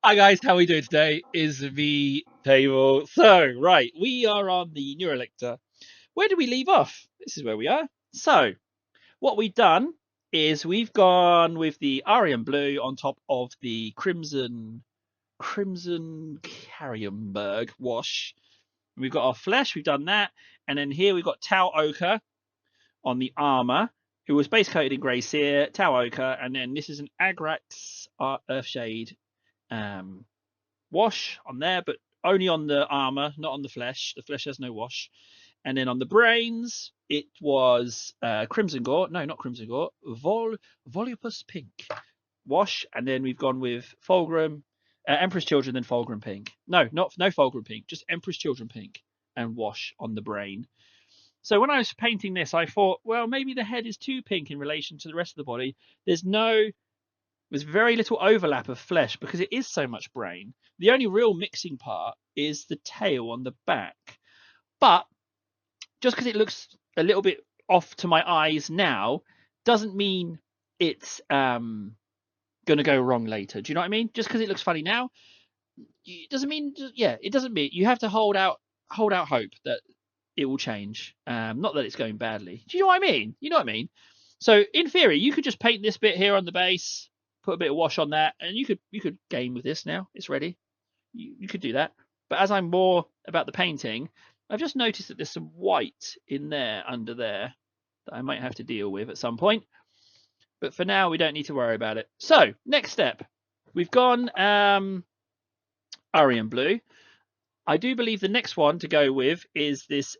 Hi guys, how are we doing today? Is the table. So, right, we are on the neurolictor. Where do we leave off? This is where we are. So, what we've done is we've gone with the Aryan blue on top of the crimson Carrienberg wash. We've got our flesh, we've done that, and then here we've got Tau Ochre on the armor, who was base coated in grey sear, Tau Ochre, and then this is an Agrax Earthshade wash on there, but only on the armor, not on the flesh. The flesh has no wash. And then on the brains, it was Crimson Gore. No, not Crimson Gore. Volupus Pink wash. And then we've gone with Fulgrim, Emperor's Children, then Fulgrim Pink. No, no Fulgrim Pink, just Emperor's Children Pink and wash on the brain. So when I was painting this, I thought, well, maybe the head is too pink in relation to the rest of the body. There's very little overlap of flesh because it is so much brain. The only real mixing part is the tail on the back. But just because it looks a little bit off to my eyes now doesn't mean it's going to go wrong later. Do you know what I mean? Just because it looks funny now, it doesn't mean, yeah, it doesn't mean you have to hold out hope that it will change. Not that it's going badly. Do you know what I mean? You know what I mean? So in theory, you could just paint this bit here on the base, put a bit of wash on that, and you could game with this now. It's ready. You could do that. But as I'm more about the painting, I've just noticed that there's some white in there under there that I might have to deal with at some point. But for now, we don't need to worry about it. So next step, we've gone Aryan blue. I do believe the next one to go with is this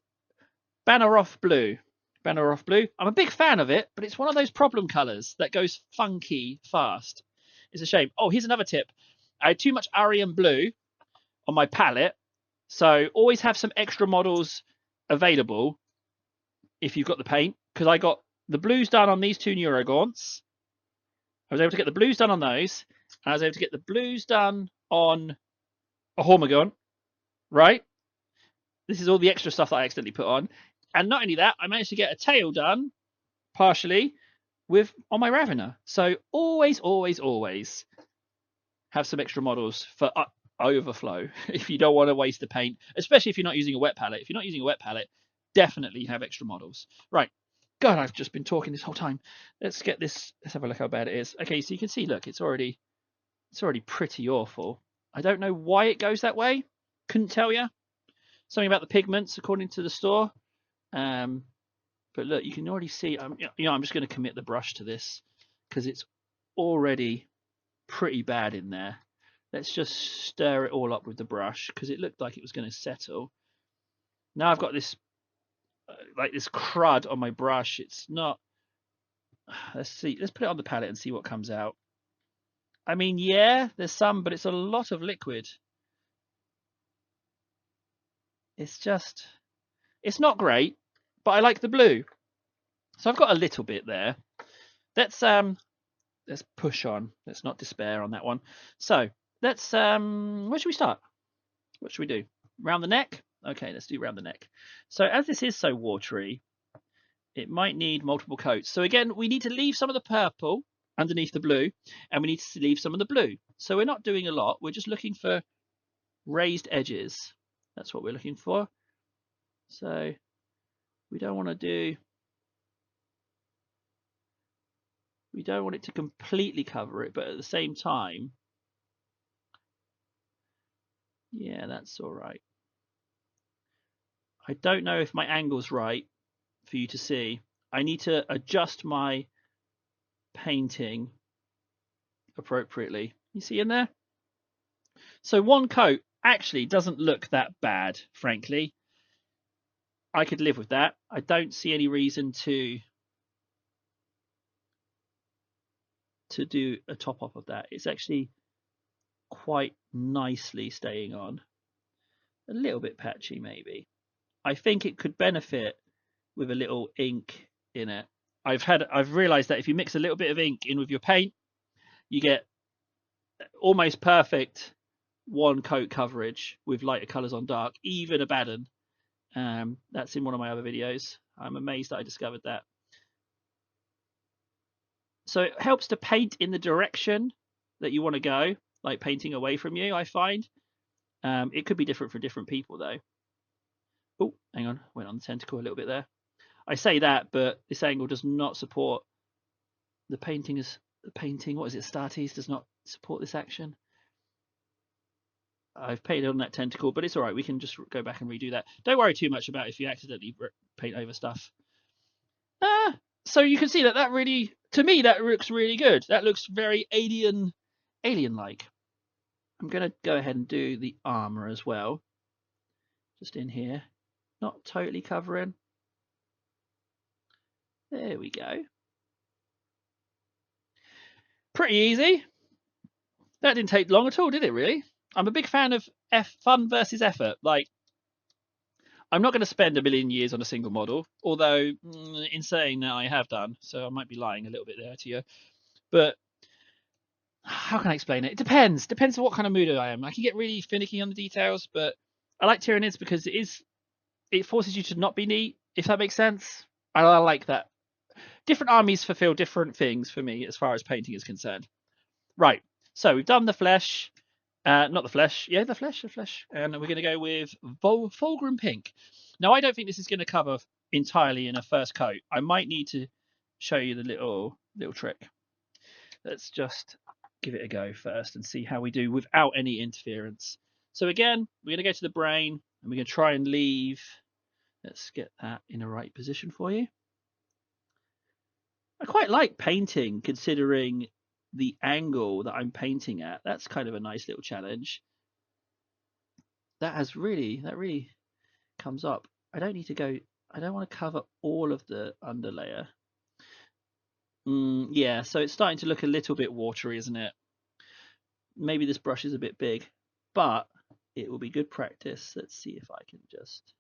Banneroff blue. Banneroff blue. I'm a big fan of it, but it's one of those problem colors that goes funky fast. It's a shame. Oh, here's another tip. I had too much Aryan blue on my palette, so always have some extra models available if you've got the paint, because I got the blues done on these two Neurogaunts. I was able to get the blues done on those, and I was able to get the blues done on a Hormigaunt, right? This is all the extra stuff that I accidentally put on. And not only that, I managed to get a tail done partially with on my Ravener. So always have some extra models for overflow if you don't want to waste the paint, especially if you're not using a wet palette. If you're not using a wet palette, definitely have extra models. Right. God, I've just been talking this whole time. Let's get this. Let's have a look how bad it is. Okay, so you can see, look, it's already pretty awful. I don't know why it goes that way. Couldn't tell you. Something about the pigments, according to the store. But look, you can already see. I'm just going to commit the brush to this because it's already pretty bad in there. Let's just stir it all up with the brush because it looked like it was going to settle. Now I've got this like this crud on my brush. It's not. Let's see. Let's put it on the palette and see what comes out. I mean, yeah, there's some, but it's a lot of liquid. It's not great, but I like the blue. So I've got a little bit there. Let's push on. Let's not despair on that one. So let's where should we start? What should we do? Round the neck? Okay, let's do round the neck. So as this is so watery, it might need multiple coats. So again, we need to leave some of the purple underneath the blue, and we need to leave some of the blue. So we're not doing a lot. We're just looking for raised edges. That's what we're looking for. So we don't want it to completely cover it, but at the same time, yeah, that's all right. I don't know if my angle's right for you to see. I need to adjust my painting appropriately. You see in there? So one coat actually doesn't look that bad, frankly. I could live with that. I don't see any reason to do a top off of that. It's actually quite nicely staying on. A little bit patchy maybe. I think it could benefit with a little ink in it. I've realized that if you mix a little bit of ink in with your paint, you get almost perfect one coat coverage with lighter colors on dark, even a Baden. That's in one of my other videos. I'm amazed that I discovered that. So it helps to paint in the direction that you want to go. like painting away from you, I find. It could be different for different people, though. Oh, hang on. Went on the tentacle a little bit there. I say that, but this angle does not support the painting. What is it? States does not support this action. I've painted on that tentacle, but it's all right. We can just go back and redo that. Don't worry too much about if you accidentally paint over stuff. So you can see that really, to me, that looks really good. That looks very alien-like. I'm going to go ahead and do the armor as well. Just in here. Not totally covering. There we go. Pretty easy. That didn't take long at all, did it, really? I'm a big fan of fun versus effort. Like, I'm not going to spend a million years on a single model, although in saying that I have done, so I might be lying a little bit there to you. But how can I explain it? It depends. Depends on what kind of mood I am. I can get really finicky on the details, but I like Tyranids because it forces you to not be neat, if that makes sense. I like that. Different armies fulfill different things for me as far as painting is concerned. Right. So we've done the flesh. Not the flesh. Yeah, the flesh. And we're going to go with Fulgrim Pink. Now, I don't think this is going to cover entirely in a first coat. I might need to show you the little trick. Let's just give it a go first and see how we do without any interference. So again, we're going to go to the brain and we're going to try and leave. Let's get that in the right position for you. I quite like painting considering the angle that I'm painting at. That's kind of a nice little challenge. That really comes up. I don't need to go, I don't want to cover all of the underlayer. Yeah, so it's starting to look a little bit watery, isn't it? Maybe this brush is a bit big, but it will be good practice. Let's see if I can just...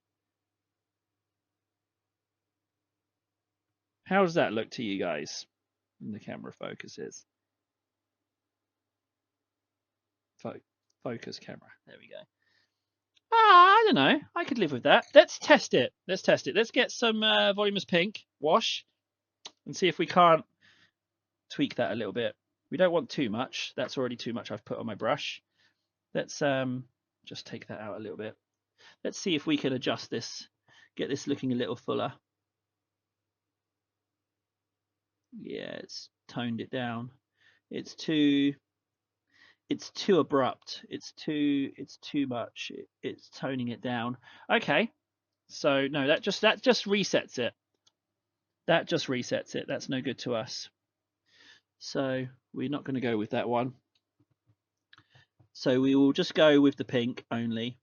How does that look to you guys when the camera focuses? Focus camera. There we go. I don't know. I could live with that. Let's test it. Let's get some voluminous pink wash and see if we can't tweak that a little bit. We don't want too much. That's already too much I've put on my brush. Let's just take that out a little bit. Let's see if we can adjust this, get this looking a little fuller. Yeah, it's toned it down. It's too abrupt. It's too much. It's toning it down. Okay. So no, that just resets it. That just resets it. That's no good to us. So we're not going to go with that one. So we will just go with the pink only.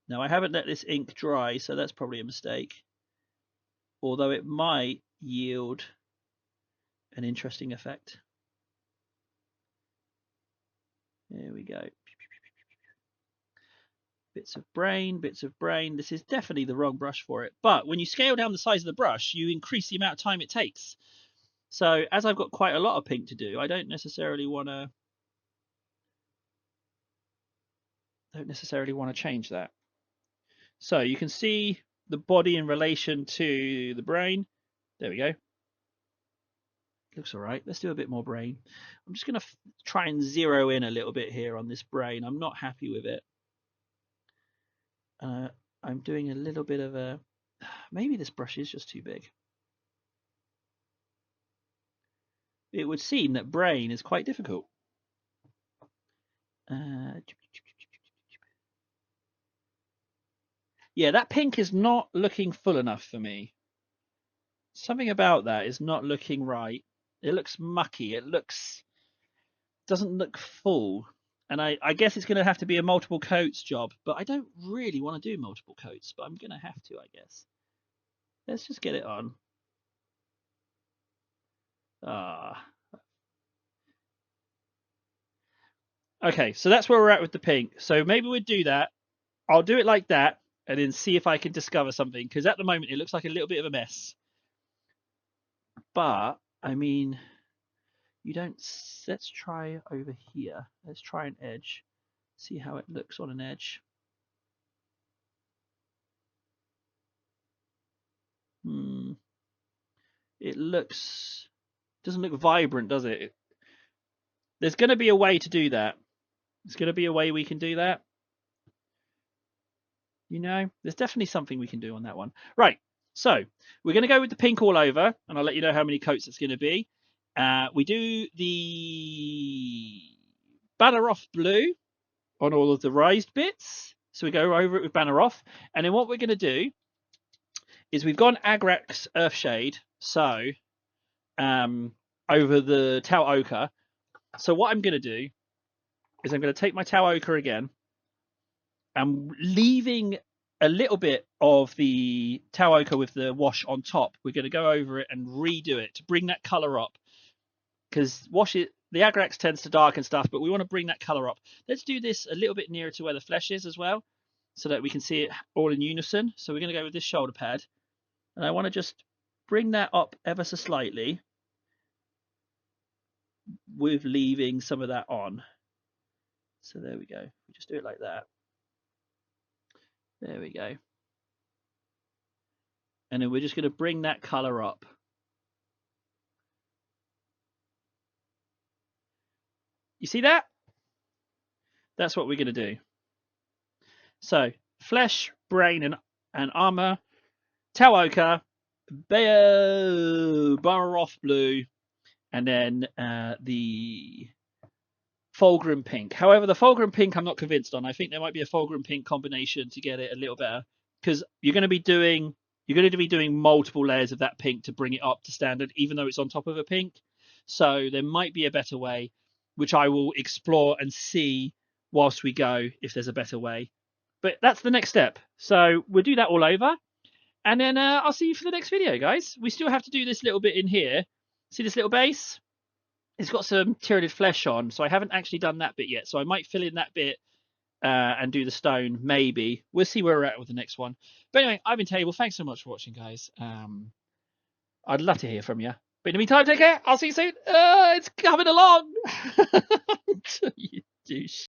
Now I haven't let this ink dry, so that's probably a mistake. Although it might yield an interesting effect. There we go. Bits of brain. This is definitely the wrong brush for it. But when you scale down the size of the brush, you increase the amount of time it takes. So as I've got quite a lot of pink to do, I don't necessarily want to change that. So you can see the body in relation to the brain. There we go. Looks all right. Let's do a bit more brain. I'm just going to try and zero in a little bit here on this brain. I'm not happy with it. I'm doing a little bit of a... Maybe this brush is just too big. It would seem that brain is quite difficult. Yeah, that pink is not looking full enough for me. Something about that is not looking right. It looks mucky. It doesn't look full. And I guess it's going to have to be a multiple coats job, but I don't really want to do multiple coats, but I'm going to have to, I guess. Let's just get it on. Okay, so that's where we're at with the pink. So maybe we'd do that. I'll do it like that and then see if I can discover something, because at the moment it looks like a little bit of a mess. But, I mean, let's try over here. Let's try an edge. See how it looks on an edge. It doesn't look vibrant, does it? There's going to be a way to do that. There's going to be a way we can do that. You know, there's definitely something we can do on that one. Right, so we're going to go with the pink all over, and I'll let you know how many coats it's going to be. We do the banner off blue on all of the raised bits. So we go over it with banner off. And then what we're going to do is we've gone Agrax Earthshade, so over the Tau Ochre. So what I'm going to do is I'm going to take my Tau Ochre again. I'm leaving a little bit of the Tau Ochre with the wash on top. We're going to go over it and redo it to bring that colour up. Because wash it, the Agrax tends to darken stuff, but we want to bring that colour up. Let's do this a little bit nearer to where the flesh is as well, so that we can see it all in unison. So we're going to go with this shoulder pad. And I want to just bring that up ever so slightly with leaving some of that on. So there we go. We just do it like that. There we go. And then we're just going to bring that colour up. You see that? That's what we're going to do. So flesh, brain, and armour, Tau Ochre, Bar off blue, and then the Fulgrim pink. However, the Fulgrim pink I'm not convinced on. I think there might be a Fulgrim pink combination to get it a little better, because you're going to be doing multiple layers of that pink to bring it up to standard, even though it's on top of a pink. So there might be a better way, which I will explore and see whilst we go if there's a better way. But that's the next step. So we'll do that all over. And then I'll see you for the next video, guys. We still have to do this little bit in here. See this little base? It's got some Tyranid flesh on, so I haven't actually done that bit yet. So I might fill in that bit and do the stone, maybe. We'll see where we're at with the next one. But anyway, I've been Table. Thanks so much for watching, guys. I'd love to hear from you. But in the meantime, take care. I'll see you soon. It's coming along. You douche.